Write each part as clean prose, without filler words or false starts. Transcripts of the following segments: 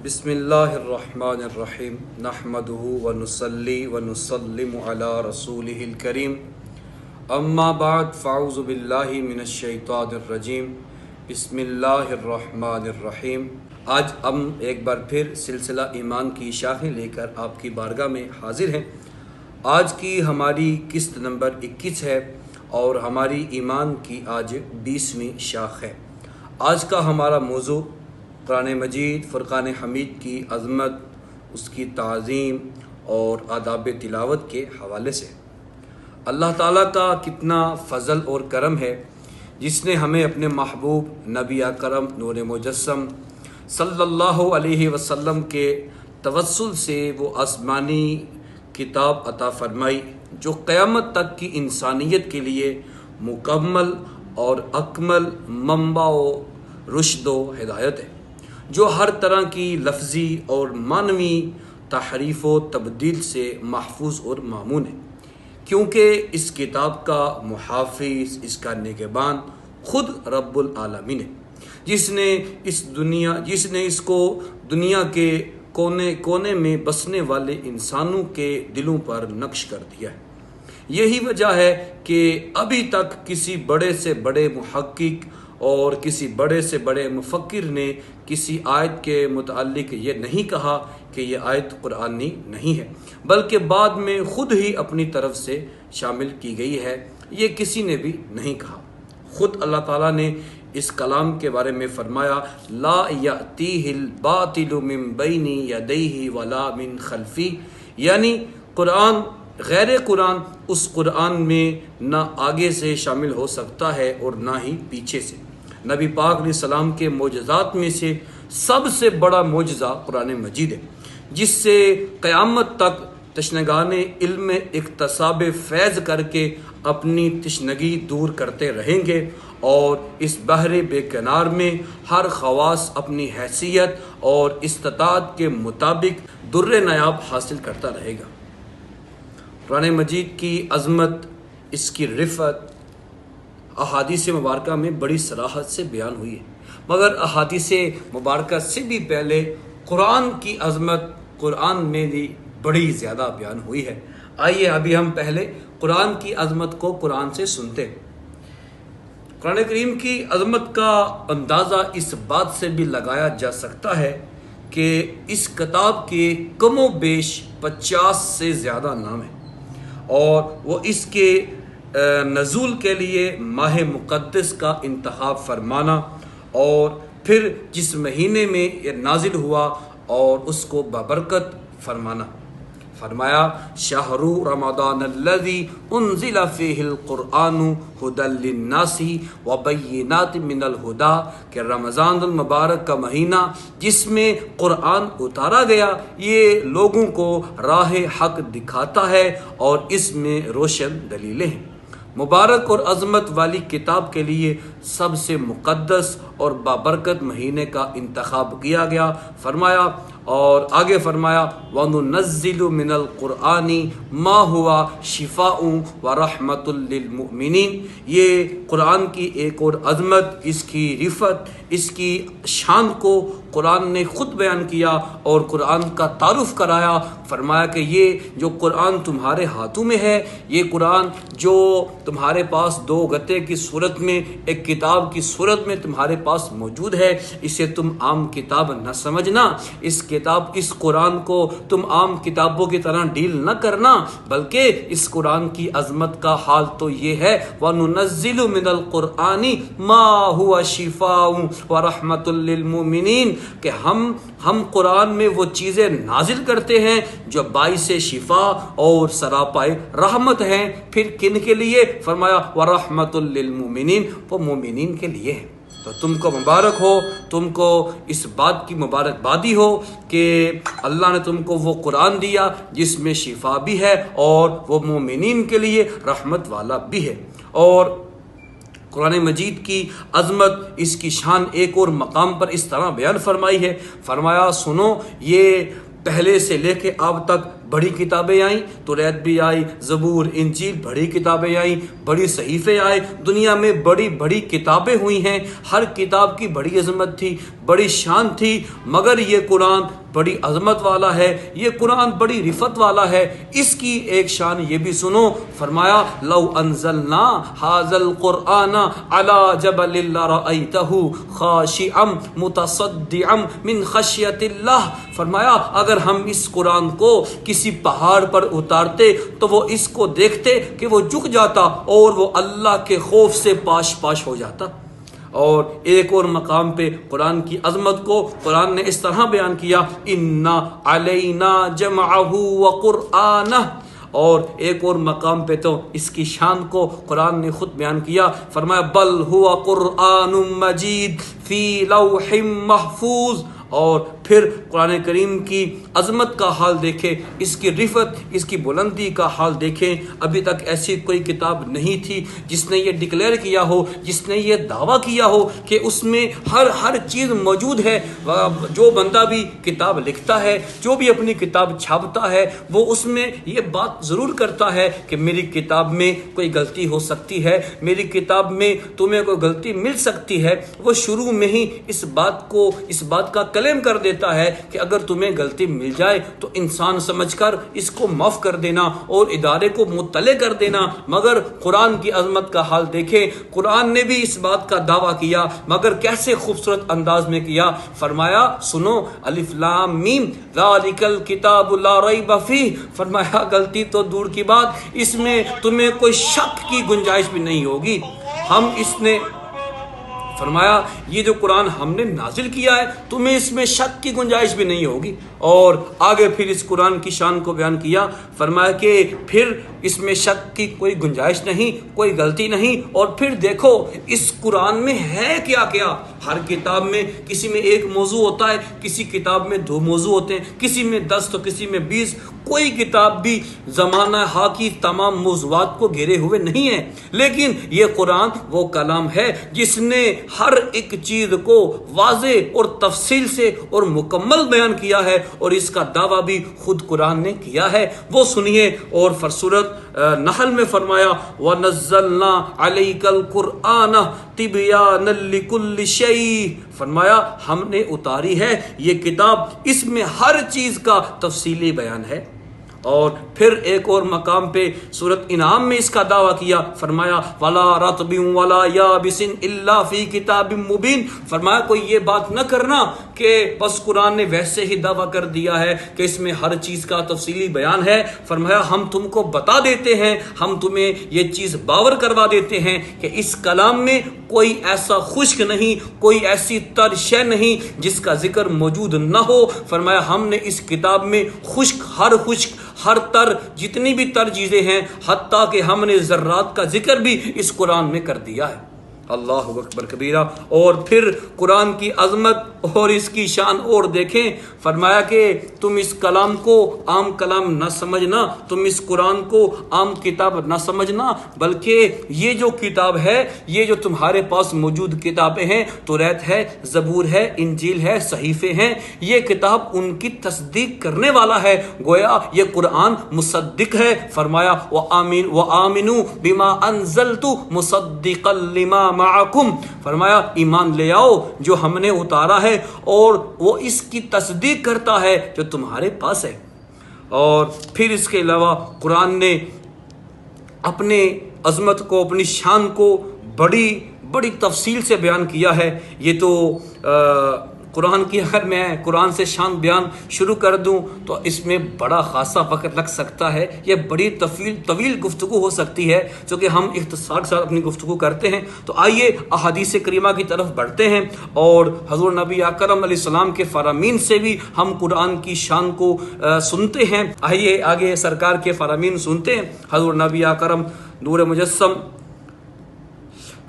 بسم اللہ الرحمن الرحیم نحمدہ ونصلی ونسلم علی رسولہ الکریم اما بعد فاعوذ باللہ من الشیطان الرجیم بسم اللہ الرحمن الرحیم۔ آج ہم ایک بار پھر سلسلہ ایمان کی شاخیں لے کر آپ کی بارگاہ میں حاضر ہیں۔ آج کی ہماری قسط نمبر 21 ہے اور ہماری ایمان کی آج 20ویں شاخ ہے۔ آج کا ہمارا موضوع قرآن مجید فرقان حمید کی عظمت، اس کی تعظیم اور آداب تلاوت کے حوالے سے۔ اللہ تعالیٰ کا کتنا فضل اور کرم ہے جس نے ہمیں اپنے محبوب نبی اکرم نور مجسم صلی اللہ علیہ وسلم کے توسل سے وہ آسمانی کتاب عطا فرمائی جو قیامت تک کی انسانیت کے لیے مکمل اور اکمل منبع و رشد و ہدایت ہے، جو ہر طرح کی لفظی اور معنوی تحریف و تبدیل سے محفوظ اور مامون ہے، کیونکہ اس کتاب کا محافظ، اس کا نگہبان خود رب العالمین ہے، جس نے اس کو دنیا کے کونے کونے میں بسنے والے انسانوں کے دلوں پر نقش کر دیا ہے۔ یہی وجہ ہے کہ ابھی تک کسی بڑے سے بڑے محقق اور کسی بڑے سے بڑے مفکر نے کسی آیت کے متعلق یہ نہیں کہا کہ یہ آیت قرآنی نہیں ہے، بلکہ بعد میں خود ہی اپنی طرف سے شامل کی گئی ہے، یہ کسی نے بھی نہیں کہا۔ خود اللہ تعالیٰ نے اس کلام کے بارے میں فرمایا لا یأتیہ الباطل من بین یدیہ ولا من خلفہ، یعنی غیر قرآن اس قرآن میں نہ آگے سے شامل ہو سکتا ہے اور نہ ہی پیچھے سے۔ نبی پاک علیہ السلام کے معجزات میں سے سب سے بڑا معجزہ قرآن مجید ہے، جس سے قیامت تک تشنگان علم اکتساب فیض کر کے اپنی تشنگی دور کرتے رہیں گے، اور اس بحر بے کنار میں ہر خواص اپنی حیثیت اور استطاعت کے مطابق در نیاب حاصل کرتا رہے گا۔ قرآن مجید کی عظمت، اس کی رفعت احادیث مبارکہ میں بڑی صراحت سے بیان ہوئی ہے، مگر احادیث مبارکہ سے بھی پہلے قرآن کی عظمت قرآن میں بھی بڑی زیادہ بیان ہوئی ہے۔ آئیے ابھی ہم پہلے قرآن کی عظمت کو قرآن سے سنتے ہیں۔ قرآن کریم کی عظمت کا اندازہ اس بات سے بھی لگایا جا سکتا ہے کہ اس کتاب کے کم و بیش 50 سے زیادہ نام ہیں، اور وہ اس کے نزول کے لیے ماہ مقدس کا انتخاب فرمانا اور پھر جس مہینے میں یہ نازل ہوا اور اس کو ببرکت فرمایا شہر رمضان الذی انزل فیہ القرآن ھدی للناس وبینات من الھدی، کہ رمضان المبارک کا مہینہ جس میں قرآن اتارا گیا یہ لوگوں کو راہ حق دکھاتا ہے اور اس میں روشن دلیلیں ہیں۔ مبارک اور عظمت والی کتاب کے لیے سب سے مقدس اور بابرکت مہینے کا انتخاب کیا گیا، فرمایا اور آگے فرمایا وَنُنَزِّلُ مِنَ الْقُرْآنِ مَا هُوَ شِفَاءٌ وَرَحْمَةٌ لِّلْمُؤْمِنِينَ۔ یہ قرآن کی ایک اور عظمت، اس کی رفعت، اس کی شان کو قرآن نے خود بیان کیا اور قرآن کا تعارف کرایا، فرمایا کہ یہ جو قرآن تمہارے ہاتھوں میں ہے، یہ قرآن جو تمہارے پاس دو گتے کی صورت میں ایک کتاب کی صورت میں تمہارے پاس موجود ہے، اسے تم عام کتاب نہ سمجھنا، اس قرآن کو تم عام کتابوں کی طرح ڈیل نہ کرنا، بلکہ اس قرآن کی عظمت کا حال تو یہ ہے وَنُنَزِّلُ مِنَ الْقُرْآنِ مَا هُوَ شِفَاءٌ وَرَحْمَةٌ لِّلْمُؤْمِنِينَ، کہ ہم قرآن میں وہ چیزیں نازل کرتے ہیں جو باعث شفا اور سراپائے رحمت ہیں، پھر کن کے لیے؟ فرمایا وَرَحْمَةٌ لِّلْمُؤْمِنِينَ، وہ مومنین کے لیے ہے۔ تو تم کو مبارک ہو، تم کو اس بات کی مبارکبادی ہو کہ اللہ نے تم کو وہ قرآن دیا جس میں شفا بھی ہے اور وہ مومنین کے لیے رحمت والا بھی ہے۔ اور قرآن مجید کی عظمت، اس کی شان ایک اور مقام پر اس طرح بیان فرمائی ہے، فرمایا سنو، یہ پہلے سے لے کے اب تک بڑی کتابیں آئیں، توریت بھی آئی، زبور، انجیل، بڑی کتابیں آئیں، بڑی صحیفے آئے، دنیا میں بڑی بڑی کتابیں ہوئی ہیں، ہر کتاب کی بڑی عظمت تھی، بڑی شان تھی، مگر یہ قرآن بڑی عظمت والا ہے، یہ قرآن بڑی رفت والا ہے۔ اس کی ایک شان یہ بھی سنو، فرمایا لو انزلنا ھذا القرآن علی جبل لرأیتہ خاشعا متصدعا من خشیۃ اللہ، فرمایا اگر ہم اس قرآن کو کسی پہاڑ پر اتارتے تو وہ اس کو دیکھتے کہ وہ جھک جاتا اور وہ اللہ کے خوف سے پاش پاش ہو جاتا۔ اور ایک اور مقام پہ قرآن کی عظمت کو قرآن نے اس طرح بیان کیا، اِنَّ عَلَيْنَا جَمْعَهُ وَقُرْآنَهُ، اور ایک اور مقام پہ تو اس کی شان کو قرآن نے خود بیان کیا، فرمایا بل هُوَ قُرْآنٌ مَجِيدٌ فِي لَوْحٍ مَحْفُوظٍ۔ اور پھر قرآن کریم کی عظمت کا حال دیکھیں، اس کی رفت، اس کی بلندی کا حال دیکھیں۔ ابھی تک ایسی کوئی کتاب نہیں تھی جس نے یہ ڈکلیئر کیا ہو، جس نے یہ دعویٰ کیا ہو کہ اس میں ہر چیز موجود ہے۔ جو بندہ بھی کتاب لکھتا ہے، جو بھی اپنی کتاب چھاپتا ہے، وہ اس میں یہ بات ضرور کرتا ہے کہ میری کتاب میں کوئی غلطی ہو سکتی ہے، میری کتاب میں تمہیں کوئی غلطی مل سکتی ہے۔ وہ شروع میں ہی اس بات کا کلیم کر دیتا ہے کہ اگر تمہیں غلطی مل جائے تو انسان سمجھ کر اس کو معاف کر دینا اور ادارے کو مطلع کر دینا۔ مگر قرآن کی عظمت کا حال دیکھیں، قرآن نے بھی اس بات کا دعویٰ کیا، مگر کیسے خوبصورت انداز میں کیا۔ فرمایا سنو، الف لام میم ذالک الکتاب لا ریب فیہ، فرمایا غلطی تو دور کی بات، اس میں تمہیں کوئی شک کی گنجائش بھی نہیں ہوگی۔ فرمایا یہ جو قرآن ہم نے نازل کیا ہے تمہیں اس میں شک کی گنجائش بھی نہیں ہوگی۔ اور آگے پھر اس قرآن کی شان کو بیان کیا، فرمایا کہ پھر اس میں شک کی کوئی گنجائش نہیں، کوئی غلطی نہیں۔ اور پھر دیکھو اس قرآن میں ہے کیا کیا۔ ہر کتاب میں کسی میں ایک موضوع ہوتا ہے، کسی کتاب میں 2 موضوع ہوتے ہیں، کسی میں 10 تو کسی میں 20۔ کوئی کتاب بھی زمانہ ہا کی تمام موضوعات کو گھیرے ہوئے نہیں ہے، لیکن یہ قرآن وہ کلام ہے جس نے ہر ایک چیز کو واضح اور تفصیل سے اور مکمل بیان کیا ہے، اور اس کا دعویٰ بھی خود قرآن نے کیا ہے۔ وہ سنیے۔ اور سورۃ نحل میں فرمایا وَنَزَّلْنَا عَلَيْكَ الْقُرْآنَ تِبْيَانًا لِكُلِّ شَيْءٍ، فرمایا ہم نے اتاری ہے یہ کتاب، اس میں ہر چیز کا تفصیلی بیان ہے۔ اور پھر ایک اور مقام پہ سورۃ انعام میں اس کا دعویٰ کیا، فرمایا وَلَا رَطْبٍ وَلَا يَابِسٍ إِلَّا فِي كِتَابٍ مُبِينٍ، فرمایا کوئی یہ بات نہ کرنا کہ بس قرآن نے ویسے ہی دعویٰ کر دیا ہے کہ اس میں ہر چیز کا تفصیلی بیان ہے۔ فرمایا ہم تم کو بتا دیتے ہیں، ہم تمہیں یہ چیز باور کروا دیتے ہیں کہ اس کلام میں کوئی ایسا خشک نہیں، کوئی ایسی تر شے نہیں جس کا ذکر موجود نہ ہو۔ فرمایا ہم نے اس کتاب میں خشک، ہر تر، جتنی بھی تر چیزیں ہیں، حتیٰ کہ ہم نے ذرات کا ذکر بھی اس قرآن میں کر دیا ہے۔ اللہ اکبر کبیرہ۔ اور پھر قرآن کی عظمت اور اس کی شان اور دیکھیں، فرمایا کہ تم اس کلام کو عام کلام نہ سمجھنا، تم اس قرآن کو عام کتاب نہ سمجھنا، بلکہ یہ جو کتاب ہے، یہ جو تمہارے پاس موجود کتابیں ہیں، توریت ہے، زبور ہے، انجیل ہے، صحیفے ہیں، یہ کتاب ان کی تصدیق کرنے والا ہے۔ گویا یہ قرآن مصدق ہے۔ فرمایا وَآمِنُوا بِمَا أَنزَلْتُ مُصَدِّقًا لِمَا مَعَكُمْ، فرمایا ایمان لے آؤ جو ہم نے اتارا ہے اور وہ اس کی تصدیق کرتا ہے جو تمہارے پاس ہے۔ اور پھر اس کے علاوہ قرآن نے اپنے عظمت کو، اپنی شان کو بڑی تفصیل سے بیان کیا ہے۔ یہ تو قرآن کی، اگر میں قرآن سے شان بیان شروع کر دوں تو اس میں بڑا خاصا وقت لگ سکتا ہے، یہ بڑی طویل گفتگو ہو سکتی ہے، چونکہ ہم اختصار کے ساتھ اپنی گفتگو کرتے ہیں۔ تو آئیے احادیث کریمہ کی طرف بڑھتے ہیں اور حضور نبی اکرم علیہ السلام کے فرامین سے بھی ہم قرآن کی شان کو سنتے ہیں۔ آئیے آگے سرکار کے فرامین سنتے ہیں۔ حضور نبی اکرم نور مجسم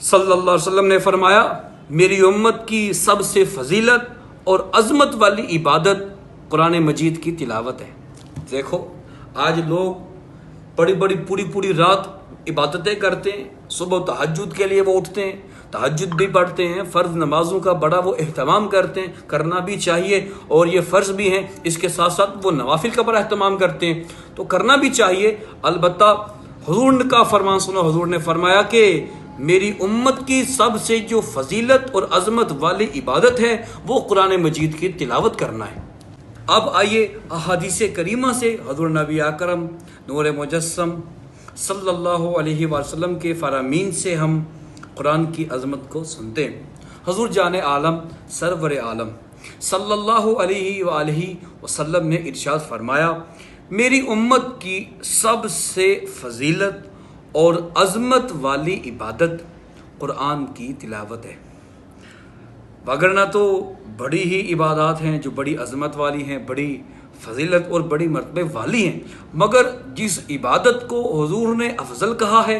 صلی اللہ علیہ وسلم نے فرمایا میری امت کی سب سے فضیلت اور عظمت والی عبادت قرآن مجید کی تلاوت ہے۔ دیکھو آج لوگ پوری رات عبادتیں کرتے ہیں، صبح تہجد کے لیے وہ اٹھتے ہیں، تہجد بھی پڑھتے ہیں، فرض نمازوں کا بڑا وہ اہتمام کرتے ہیں، کرنا بھی چاہیے، اور یہ فرض بھی ہیں، اس کے ساتھ ساتھ وہ نوافل کا بڑا اہتمام کرتے ہیں، تو کرنا بھی چاہیے۔ البتہ حضور کا فرمان سنو، حضور نے فرمایا کہ میری امت کی سب سے جو فضیلت اور عظمت والی عبادت ہے وہ قرآن مجید کی تلاوت کرنا ہے۔ اب آئیے احادیث کریمہ سے حضور نبی اکرم نور مجسم صلی اللہ علیہ وسلم کے فرامین سے ہم قرآن کی عظمت کو سنتے ہیں۔ حضور جان عالم سرور عالم صلی اللہ علیہ وآلہ وسلم نے ارشاد فرمایا، میری امت کی سب سے فضیلت اور عظمت والی عبادت قرآن کی تلاوت ہے۔ وگرنہ تو بڑی ہی عبادات ہیں جو بڑی عظمت والی ہیں، بڑی فضیلت اور بڑی مرتبے والی ہیں، مگر جس عبادت کو حضور نے افضل کہا ہے،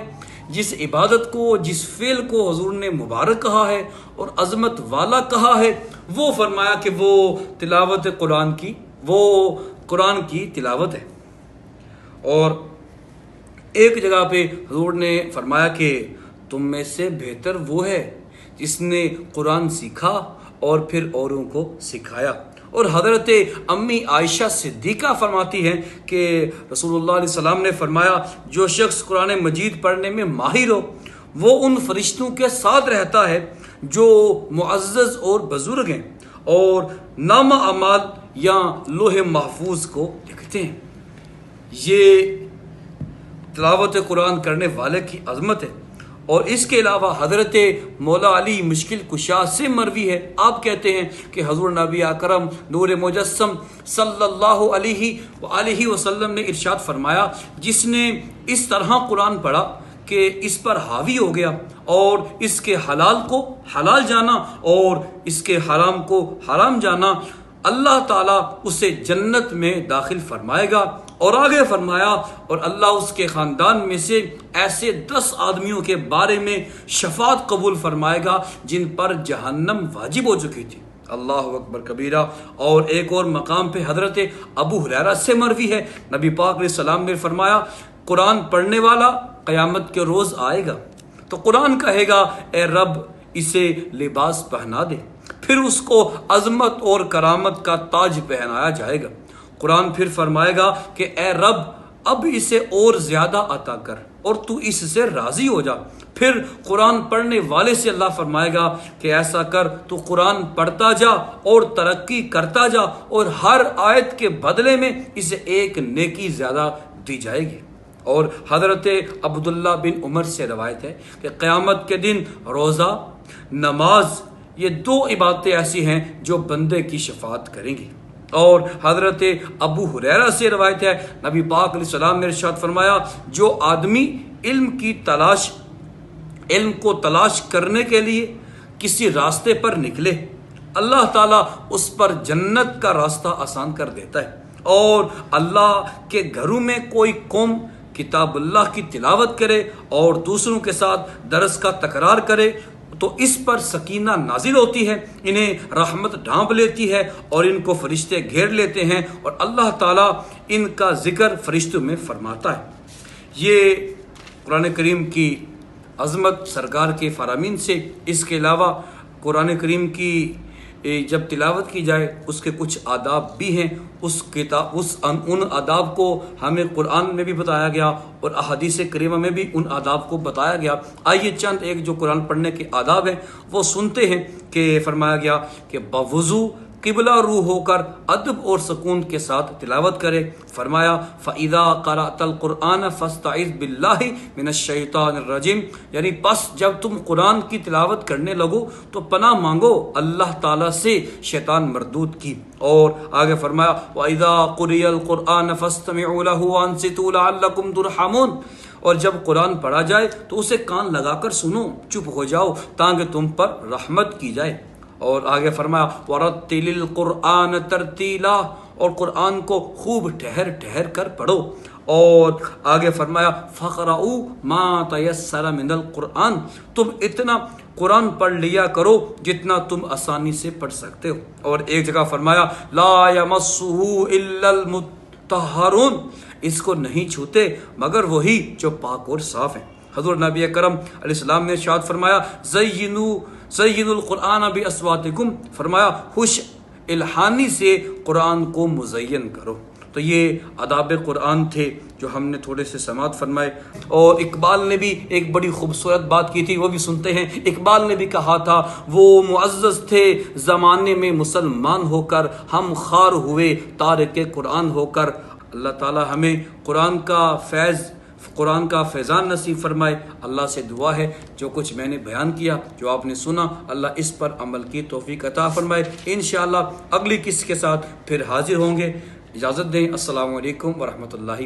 جس عبادت کو، جس فعل کو حضور نے مبارک کہا ہے اور عظمت والا کہا ہے، وہ فرمایا کہ وہ تلاوت قرآن کی، وہ قرآن کی تلاوت ہے۔ اور ایک جگہ پہ حضور نے فرمایا کہ تم میں سے بہتر وہ ہے جس نے قرآن سیکھا اور پھر اوروں کو سکھایا۔ اور حضرت امی عائشہ صدیقہ فرماتی ہیں کہ رسول اللہ علیہ السلام نے فرمایا، جو شخص قرآن مجید پڑھنے میں ماہر ہو وہ ان فرشتوں کے ساتھ رہتا ہے جو معزز اور بزرگ ہیں اور نامہ اعمال یا لوح محفوظ کو لکھتے ہیں۔ یہ تلاوت قرآن کرنے والے کی عظمت ہے۔ اور اس کے علاوہ حضرت مولا علی مشکل کشا سے مروی ہے، آپ کہتے ہیں کہ حضور نبی اکرم نور مجسم صلی اللہ علیہ وآلہ وسلم نے ارشاد فرمایا، جس نے اس طرح قرآن پڑھا کہ اس پر حاوی ہو گیا اور اس کے حلال کو حلال جانا اور اس کے حرام کو حرام جانا، اللہ تعالیٰ اسے جنت میں داخل فرمائے گا۔ اور آگے فرمایا، اور اللہ اس کے خاندان میں سے ایسے 10 آدمیوں کے بارے میں شفاعت قبول فرمائے گا جن پر جہنم واجب ہو چکی تھی۔ اللہ اکبر کبیرہ۔ اور ایک اور مقام پہ حضرت ابو ہریرہ سے مروی ہے، نبی پاک علیہ السلام نے فرمایا، قرآن پڑھنے والا قیامت کے روز آئے گا تو قرآن کہے گا، اے رب اسے لباس پہنا دے، پھر اس کو عظمت اور کرامت کا تاج پہنایا جائے گا۔ قرآن پھر فرمائے گا کہ اے رب اب اسے اور زیادہ عطا کر اور تو اس سے راضی ہو جا۔ پھر قرآن پڑھنے والے سے اللہ فرمائے گا کہ ایسا کر، تو قرآن پڑھتا جا اور ترقی کرتا جا اور ہر آیت کے بدلے میں اسے ایک نیکی زیادہ دی جائے گی۔ اور حضرت عبداللہ بن عمر سے روایت ہے کہ قیامت کے دن روزہ، نماز، یہ 2 عبادتیں ایسی ہیں جو بندے کی شفاعت کریں گی۔ اور حضرت ابو ہریرہ سے روایت ہے، نبی پاک علیہ السلام نے ارشاد فرمایا، جو آدمی علم کو تلاش کرنے کے لیے کسی راستے پر نکلے، اللہ تعالیٰ اس پر جنت کا راستہ آسان کر دیتا ہے۔ اور اللہ کے گھروں میں کوئی قوم کتاب اللہ کی تلاوت کرے اور دوسروں کے ساتھ درس کا تکرار کرے تو اس پر سکینہ نازل ہوتی ہے، انہیں رحمت ڈھانپ لیتی ہے اور ان کو فرشتے گھیر لیتے ہیں اور اللہ تعالیٰ ان کا ذکر فرشتوں میں فرماتا ہے۔ یہ قرآن کریم کی عظمت سرکار کے فرامین سے۔ اس کے علاوہ قرآن کریم کی جب تلاوت کی جائے اس کے کچھ آداب بھی ہیں، ان آداب کو ہمیں قرآن میں بھی بتایا گیا اور احادیث کریمہ میں بھی ان آداب کو بتایا گیا۔ آئیے چند ایک جو قرآن پڑھنے کے آداب ہیں وہ سنتے ہیں کہ فرمایا گیا کہ بوضو قبلہ رو ہو کر ادب اور سکون کے ساتھ تلاوت کرے۔ فرمایا فَإِذَا قَرَأْتَ الْقُرْآنَ فَاسْتَعِذْ بِاللَّهِ مِنَ الشَّيْطَانِ الرَّجِيمِ، یعنی پس جب تم قرآن کی تلاوت کرنے لگو تو پناہ مانگو اللہ تعالیٰ سے شیطان مردود کی۔ اور آگے فرمایا وَإِذَا قُرِئَ الْقُرْآنَ فَاسْتَمِعُوا لَهُ وَأَنصِتُوا لَعَلَّكُمْ تُرْحَمُونَ، اور جب قرآن پڑھا جائے تو اسے کان لگا کر سنو، چپ ہو جاؤ تاکہ تم پر رحمت کی جائے۔ اور آگے فرمایا وَرَتِّلِ الْقُرْآنَ تَرْتِيلًا، اور قرآن کو خوب ٹھہر ٹھہر کر پڑھو۔ اور آگے فرمایا فَقْرَؤُوا مَا تَيَسَّرَ مِنَ الْقُرْآنِ، تم اتنا قرآن پڑھ لیا کرو جتنا تم آسانی سے پڑھ سکتے ہو۔ اور ایک جگہ فرمایا لَا يَمَسُّهُ إِلَّا طہارون، اس کو نہیں چھوتے مگر وہی جو پاک اور صاف ہیں۔ حضور نبی اکرم علیہ السلام نے ارشاد فرمایا زینوا القرآن باصواتکم، فرمایا خوش الحانی سے قرآن کو مزین کرو۔ تو یہ آداب قرآن تھے جو ہم نے تھوڑے سے سماعت فرمائے۔ اور اقبال نے بھی ایک بڑی خوبصورت بات کی تھی، وہ بھی سنتے ہیں۔ اقبال نے بھی کہا تھا وہ معزز تھے زمانے میں مسلمان ہو کر، ہم خوار ہوئے تارک قرآن ہو کر۔ اللہ تعالی ہمیں قرآن کا فیضان نصیب فرمائے۔ اللہ سے دعا ہے جو کچھ میں نے بیان کیا، جو آپ نے سنا، اللہ اس پر عمل کی توفیق عطا فرمائے۔ انشاءاللہ اگلی قسط کے ساتھ پھر حاضر ہوں گے۔ اجازت دیں، السلام علیکم ورحمۃ اللہ۔